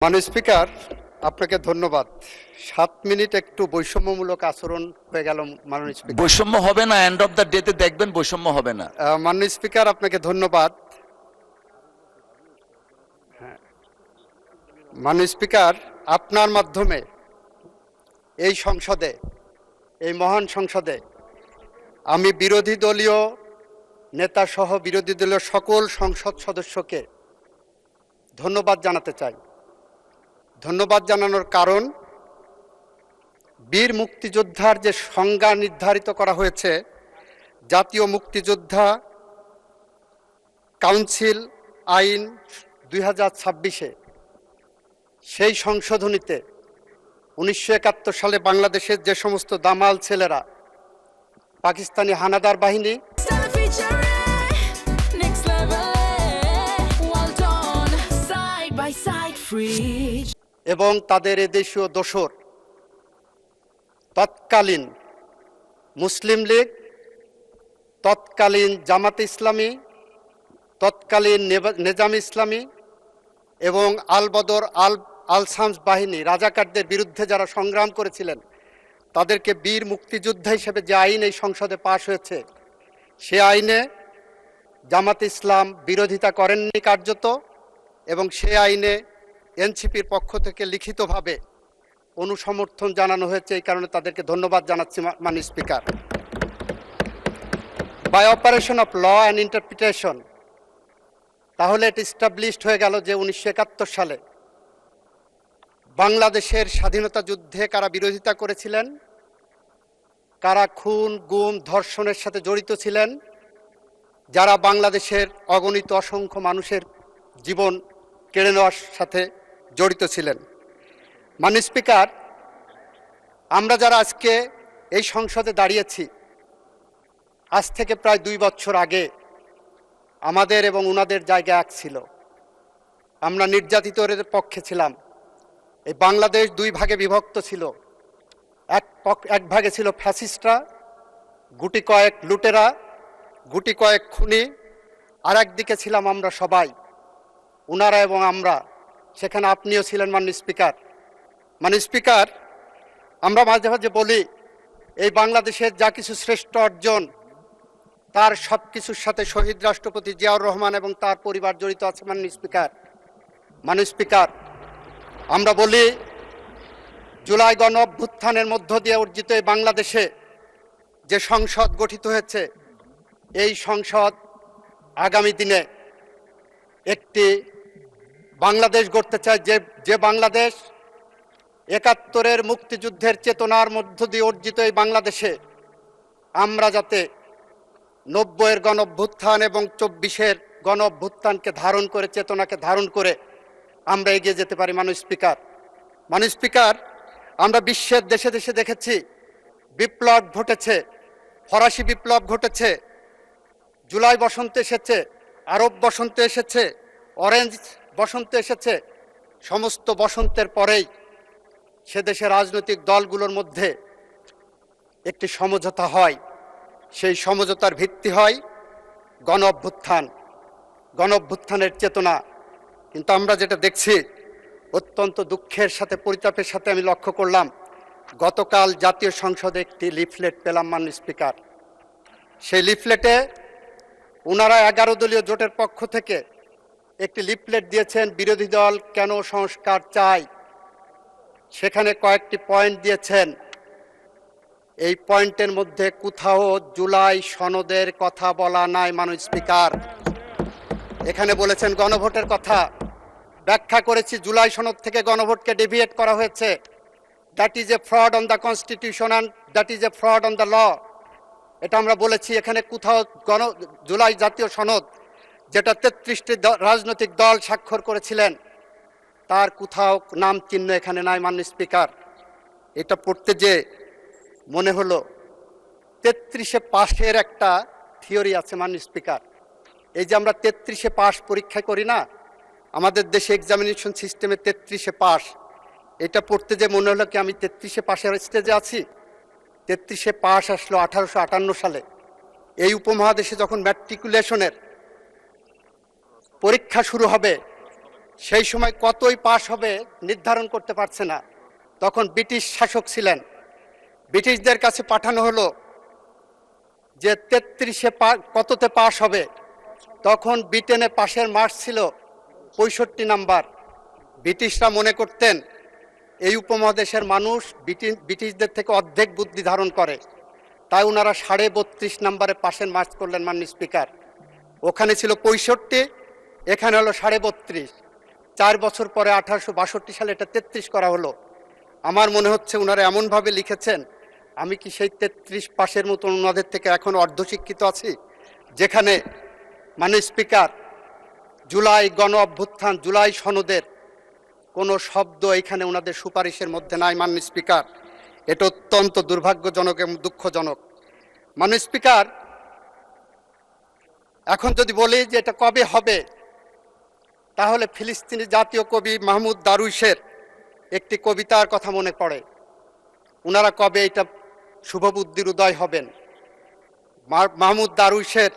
মাননীয় স্পিকার, আপনাকে ধন্যবাদ। 7 মিনিট একটু বৈষম্যমূলক আচরণ হয়ে গেল মাননীয় স্পিকার। বৈষম্য হবে না, এন্ড অফ দ্য ডেতে দেখবেন বৈষম্য হবে না। মাননীয় স্পিকার, আপনাকে ধন্যবাদ। মাননীয় স্পিকার, আপনার মাধ্যমে এই সংসদে, এই মহান সংসদে আমি বিরোধী দলীয় নেতা সহ বিরোধী দলীয় সকল সংসদ সদস্যকে ধন্যবাদ জানাতে চাই। ধন্যবাদ জানানোর কারণ, বীর মুক্তিযোদ্ধার যে সংজ্ঞা নির্ধারিত করা হয়েছে জাতীয় মুক্তিযোদ্ধা কাউন্সিল আইন 2026-এ, সেই সংশোধনীতে 1971 সালে বাংলাদেশের যে সমস্ত দামাল ছেলেরা পাকিস্তানি হানাদার বাহিনী এবং তাদের এদেশীয় দোসর তৎকালীন মুসলিম লীগ, তৎকালীন জামাতে ইসলামী, তৎকালীন নেজাম ইসলামী এবং আলবদর আল-শামস বাহিনী রাজাকারদের বিরুদ্ধে যারা সংগ্রাম করেছিলেন, তাদেরকে বীর মুক্তিযোদ্ধা হিসেবে যে আইন এই সংসদে পাশ হয়েছে, সে আইনে জামাতে ইসলাম বিরোধিতা করেননি কার্যত, এবং সে আইনে এনসিপির পক্ষ থেকে লিখিতভাবে অনুসমর্থন জানানো হয়েছে। এই কারণে তাদেরকে ধন্যবাদ জানাচ্ছি মাননীয় speaker. By operation of law and interpretation, তাহলে এটা ইস্টাবলিশড হয়ে গেল যে 1971 সালে বাংলাদেশের স্বাধীনতা যুদ্ধে কারা বিরোধিতা করেছিলেন, কারা খুন, গুম, ধর্ষণের সাথে জড়িত ছিলেন, যারা বাংলাদেশের অগণিত অসংখ্য মানুষের জীবন কেড়ে নেওয়ার সাথে জড়িত ছিলেন। মাননীয় স্পিকার, আমরা যারা আজকে এই সংসদে দাঁড়িয়েছি, আজ থেকে প্রায় 2 বছর আগে আমাদের এবং ওনাদের জায়গা এক ছিল। আমরা নির্যাতিতদের পক্ষে ছিলাম। এই বাংলাদেশ 2 ভাগে বিভক্ত ছিল। এক ভাগে ছিল ফ্যাসিস্টরা, গুটি কয়েক লুটেরা, গুটি কয়েক খুনি, আর একদিকে ছিলাম আমরা সবাই, ওনারা এবং আমরা। সেখানে আপনিও ছিলেন মাননীয় স্পিকার। মাননীয় স্পিকার, আমরা মাঝে মাঝে বলি এই বাংলাদেশের যা কিছু শ্রেষ্ঠ অর্জন, তার সব কিছুর সাথে শহীদ রাষ্ট্রপতি জিয়াউর রহমান এবং তার পরিবার জড়িত আছে মাননীয় স্পিকার। মাননীয় স্পিকার, আমরা বলি জুলাই গণ অভ্যুত্থানের মধ্য দিয়ে অর্জিত এই বাংলাদেশে যে সংসদ গঠিত হয়েছে, এই সংসদ আগামী দিনে একটি বাংলাদেশ গড়তে চায়, যে বাংলাদেশ 71-এর মুক্তিযুদ্ধের চেতনার মধ্য দিয়ে অর্জিত এই বাংলাদেশে আমরা যাতে 90-এর গণ অভ্যুত্থান এবং 24-এর গণ অভ্যুত্থানকে ধারণ করে, চেতনাকে ধারণ করে আমরা এগিয়ে যেতে পারি। মাননীয় স্পিকার, মাননীয় স্পিকার, আমরা বিশ্বের দেশে দেশে দেখেছি বিপ্লব ঘটেছে, ফরাসি বিপ্লব ঘটেছে, জুলাই বসন্ত এসেছে, আরব বসন্ত এসেছে, অরেঞ্জ বসন্ত এসেছে। সমস্ত বসন্তের পরেই সে দেশের রাজনৈতিক দলগুলোর মধ্যে একটি সমঝোতা হয়। সেই সমঝোতার ভিত্তি হয় গণ অভ্যুত্থান, গণ অভ্যুত্থানের চেতনা। কিন্তু আমরা যেটা দেখছি, অত্যন্ত দুঃখের সাথে, পরিতাপের সাথে আমি লক্ষ্য করলাম, গতকাল জাতীয় সংসদে একটি লিফলেট পেলাম মাননীয় স্পিকার। সেই লিফলেটে ওনারা 11 দলীয় জোটের পক্ষ থেকে একটি লিফলেট দিয়েছেন, বিরোধী দল কেন সংস্কার চায়। সেখানে কয়েকটি পয়েন্ট দিয়েছেন। এই পয়েন্টের মধ্যে কোথাও জুলাই সনদের কথা বলা নাই মাননীয় স্পিকার। এখানে বলেছেন গণভোটের কথা। ব্যাখ্যা করেছি, জুলাই সনদ থেকে গণভোটকে ডেভিয়েট করা হয়েছে। That is a fraud on the constitution and that is a fraud on the law. এটা আমরা বলেছি। এখানে কোথাও জুলাই জাতীয় সনদ, যেটা 33টি রাজনৈতিক দল স্বাক্ষর করেছিলেন, তার কোথাও নাম চিহ্ন এখানে নাই মাননীয় স্পিকার। এটা পড়তে যে মনে হলো 33-এ পাশের একটা থিওরি আছে মাননীয় স্পিকার। এই যে আমরা 33-এ পাশ পরীক্ষা করি না, আমাদের দেশে এক্সামিনেশন সিস্টেমে 33-এ পাশ, এটা পড়তে যে মনে হলো কি আমি 33-এ পাশের স্টেজে আছি। 33-এ পাশ আসলো 1858 সালে। এই উপমহাদেশে যখন ম্যাট্রিকুলেশনের পরীক্ষা শুরু হবে, সেই সময় কতই পাস হবে নির্ধারণ করতে পারছে না। তখন ব্রিটিশ শাসক ছিলেন, ব্রিটিশদের কাছে পাঠানো হলো যে 33-এ কততে পাস হবে। তখন ব্রিটেনে পাশের মার্কস ছিল 65 নাম্বার। ব্রিটিশরা মনে করতেন এই উপমহাদেশের মানুষ ব্রিটিশদের থেকে অর্ধেক বুদ্ধি ধারণ করে, তাই ওনারা 32.5 নাম্বারে পাশের মার্কস করলেন মাননীয় স্পিকার। ওখানে ছিল 65, এখানে হলো 32.5। 4 বছর পরে 1862 সালে এটা 33 করা হলো। আমার মনে হচ্ছে ওনারা এমনভাবে লিখেছেন, আমি কি সেই 33 পাশের মতন ওনাদের থেকে এখন অর্ধশিক্ষিত আছি? যেখানে মাননীয় স্পিকার জুলাই গণ অভ্যুত্থান, জুলাই সনদের কোনো শব্দ এখানে ওনাদের সুপারিশের মধ্যে নাই। মাননীয় স্পিকার, এটা অত্যন্ত দুর্ভাগ্যজনক এবং দুঃখজনক। মাননীয় স্পিকার, এখন যদি বলি যে এটা কবে হবে, তাহলে ফিলিস্তিনি জাতীয় কবি মাহমুদ দারুইশের একটি কবিতার কথা মনে পড়ে। ওনারা কবে এটা শুভবুদ্ধির উদয় হবেন। মাহমুদ দারুইশের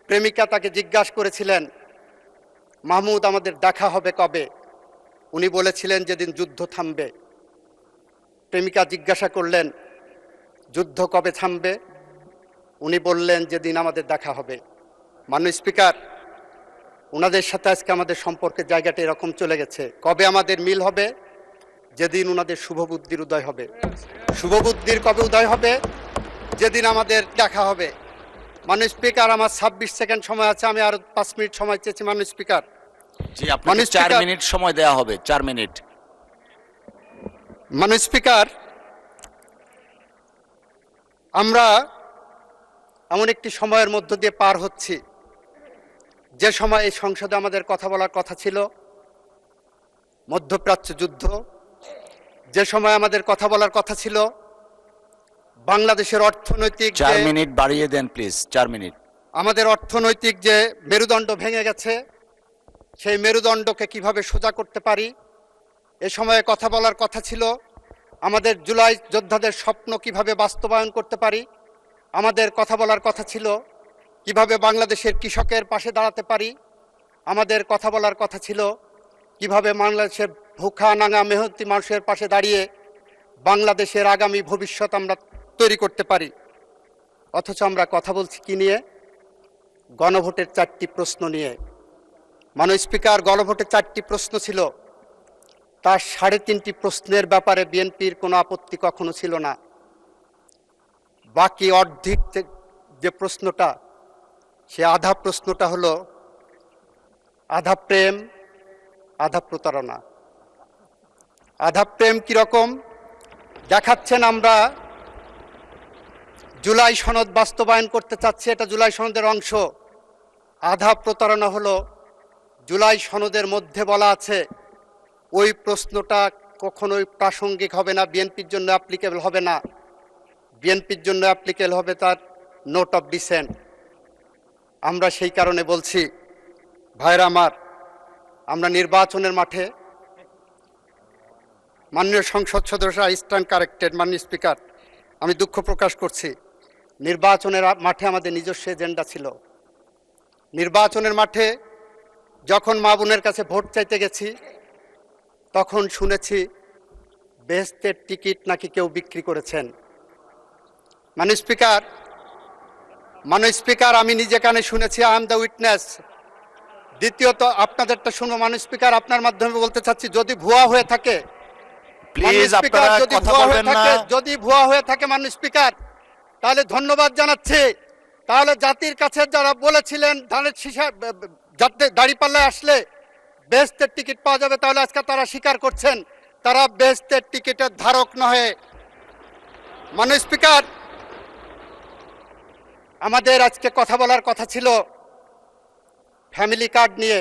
প্রেমিকা তাকে জিজ্ঞাসা করেছিলেন, মাহমুদ আমাদের দেখা হবে কবে? উনি বলেছিলেন যেদিন যুদ্ধ থামবে। প্রেমিকা জিজ্ঞাসা করলেন, যুদ্ধ কবে থামবে? উনি বললেন যেদিন আমাদের দেখা হবে। মাননীয় স্পিকার, ওনাদের সাথে আজকে আমাদের সম্পর্কের জায়গাটা এরকম চলে গেছে। কবে আমাদের মিল হবে? যেদিন ওনাদের শুভবুদ্ধির উদয় হবে। শুভবুদ্ধির কবে উদয় হবে? যেদিন আমাদের দেখা হবে। মাননীয় স্পিকার, আমার 26 সেকেন্ড সময় আছে, আমি আরো 5 মিনিট সময় চেয়েছি। মাননীয় স্পিকার, জি, আপনাকে 4 মিনিট সময় দেওয়া হবে। 4 মিনিট। মাননীয় স্পিকার, আমরা এমন একটি সময়ের মধ্য দিয়ে পার হচ্ছি, যে সময় এই সংসদে আমাদের কথা বলার কথা ছিল মধ্যপ্রাচ্য যুদ্ধ, যে সময় আমাদের কথা বলার কথা ছিল বাংলাদেশের অর্থনৈতিক, 4 মিনিট বাড়িয়ে দেন প্লিজ। 4 মিনিট। আমাদের অর্থনৈতিক যে মেরুদণ্ড ভেঙে গেছে, সেই মেরুদণ্ডকে কিভাবে সোজা করতে পারি, এ সময়ে কথা বলার কথা ছিল আমাদের জুলাই যোদ্ধাদের স্বপ্ন কিভাবে বাস্তবায়ন করতে পারি। আমাদের কথা বলার কথা ছিল কিভাবে বাংলাদেশের কৃষকের পাশে দাঁড়াতে পারি। আমাদের কথা বলার কথা ছিল কিভাবে বাংলাদেশের ভুখা নাঙা মেহনতি মানুষের পাশে দাঁড়িয়ে বাংলাদেশের আগামী ভবিষ্যৎ আমরা তৈরি করতে পারি। অথচ আমরা কথা বলছি কি নিয়ে? গণভোটের 4টি প্রশ্ন নিয়ে। মাননীয় স্পিকার, গণভোটের 4টি প্রশ্ন ছিল, তার 3.5টি প্রশ্নের ব্যাপারে বিএনপির কোনো আপত্তি কখনো ছিল না। বাকি অর্ধেক যে প্রশ্নটা, সে আধা প্রশ্নটা হলো আধা প্রেম আধা প্রতারণা। আধা প্রেম কিরকম দেখাচ্ছেন? আমরা জুলাই সনদ বাস্তবায়ন করতে চাচ্ছি, এটা জুলাই সনদের অংশ। আধা প্রতারণা হলো জুলাই সনদের মধ্যে বলা আছে ওই প্রশ্নটা কখনোই প্রাসঙ্গিক হবে না, বিএনপির জন্য অ্যাপ্লিকেবল হবে না। বিএনপির জন্য অ্যাপ্লিকেবল হবে তার নোট অফ ডিসেন্ট। আমরা সেই কারণে বলছি, ভাইরা আমার, আমরা নির্বাচনের মাঠে, মাননীয় সংসদ সদস্য আই স্ট্যান্ড কারেক্টেড। মাননীয় স্পিকার, আমি দুঃখ প্রকাশ করছি, নির্বাচনের মাঠে আমাদের নিজস্ব এজেন্ডা ছিল। নির্বাচনের মাঠে যখন মা বোনের কাছে ভোট চাইতে গেছি, তখন শুনেছি বেহেশতের টিকিট নাকি কেউ বিক্রি করেছেন। মাননীয় স্পিকার, আমি নিজে কানে শুনেছি, আই এম দ্য উইটনেস। দ্বিতীয়ত, আপনাদেরটা শুনবো। মাননীয় স্পিকার, আপনার মাধ্যমে বলতে চাচ্ছি, যদি ভুয়া হয়ে থাকে, প্লিজ আপনারা কথা বলবেন না। যদি ভুয়া হয়ে থাকে মাননীয় স্পিকার, তাহলে ধন্যবাদ জানাচ্ছি। তাহলে জাতির কাছে যারা বলেছিলেন ধানের শীষা দাঁড়িপাল্লায় আসলে বেহেশতের টিকিট পাওয়া যাবে, তাহলে আজকে তারা স্বীকার করছেন তারা বেহেশতের টিকিটের ধারক নহে। মাননীয় স্পিকার, আমাদের আজকে কথা বলার কথা ছিল ফ্যামিলি কার্ড নিয়ে,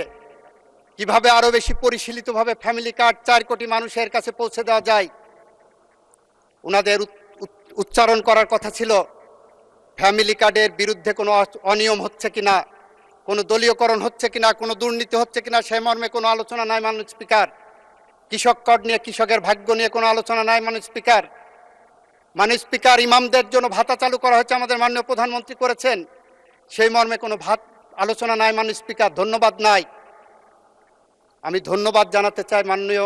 কিভাবে আরো বেশি পরিশীলিতভাবে ফ্যামিলি কার্ড 4 কোটি মানুষের কাছে পৌঁছে দেওয়া যায়। ওনাদের উচ্চারণ করার কথা ছিল ফ্যামিলি কার্ডের বিরুদ্ধে কোনো অনিয়ম হচ্ছে কিনা, কোনো দলীয়করণ হচ্ছে কিনা, কোনো দুর্নীতি হচ্ছে কিনা, সেই মর্মে কোনো আলোচনা নাই। মাননীয় স্পিকার, কৃষক কার্ড নিয়ে, কৃষকের ভাগ্য নিয়ে কোনো আলোচনা নাই। মাননীয় স্পিকার, ইমামদের জন্য ভাতা চালু করা হয়েছে, আমাদের মাননীয় প্রধানমন্ত্রী করেছেন, সেই মর্মে কোনো আলোচনা নাই। মাননীয় স্পিকার, ধন্যবাদ নাই। আমি ধন্যবাদ জানাতে চাই মাননীয়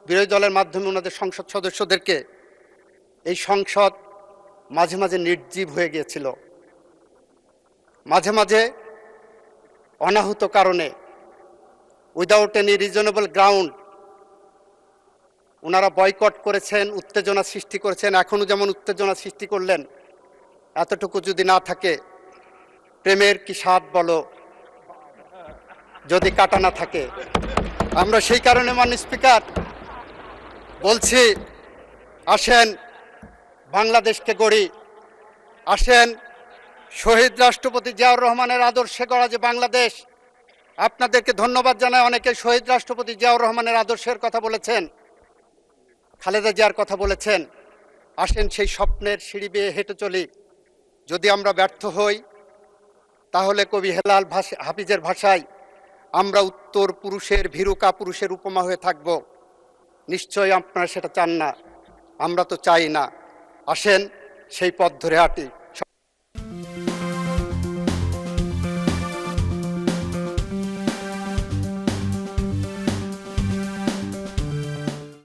বিরোধী দলের মাধ্যমে ওনাদের সংসদ সদস্যদেরকে। এই সংসদ মাঝে মাঝে নির্জীব হয়ে গিয়েছিল, মাঝে মাঝে অনাহুত কারণে, উইদাউট এনি রিজনেবল গ্রাউন্ড ওনারা বয়কট করেছেন, উত্তেজনা সৃষ্টি করেছেন। এখনও যেমন উত্তেজনা সৃষ্টি করলেন, এতটুকু যদি না থাকে, প্রেমের কি স্বাদ বলো যদি কাটা না থাকে। আমরা সেই কারণে মাননীয় স্পিকার বলছি, আসেন বাংলাদেশকে গড়ি, আসেন শহীদ রাষ্ট্রপতি জিয়াউর রহমানের আদর্শে গড়া যে বাংলাদেশ। আপনাদেরকে ধন্যবাদ জানাই, অনেকে শহীদ রাষ্ট্রপতি জিয়াউর রহমানের আদর্শের কথা বলেছেন, খালেদা জিয়ার কথা বলেছেন। আসেন সেই স্বপ্নের সিঁড়ি বেয়ে হেঁটে চলি। যদি আমরা ব্যর্থ হই, তাহলে কবি হেলাল হাফিজের ভাষায় আমরা উত্তর পুরুষের ভীরুকা পুরুষের উপমা হয়ে থাকব। নিশ্চয়ই আপনারা সেটা চান না, আমরা তো চাই না। আসেন সেই পথ ধরে হাঁটি।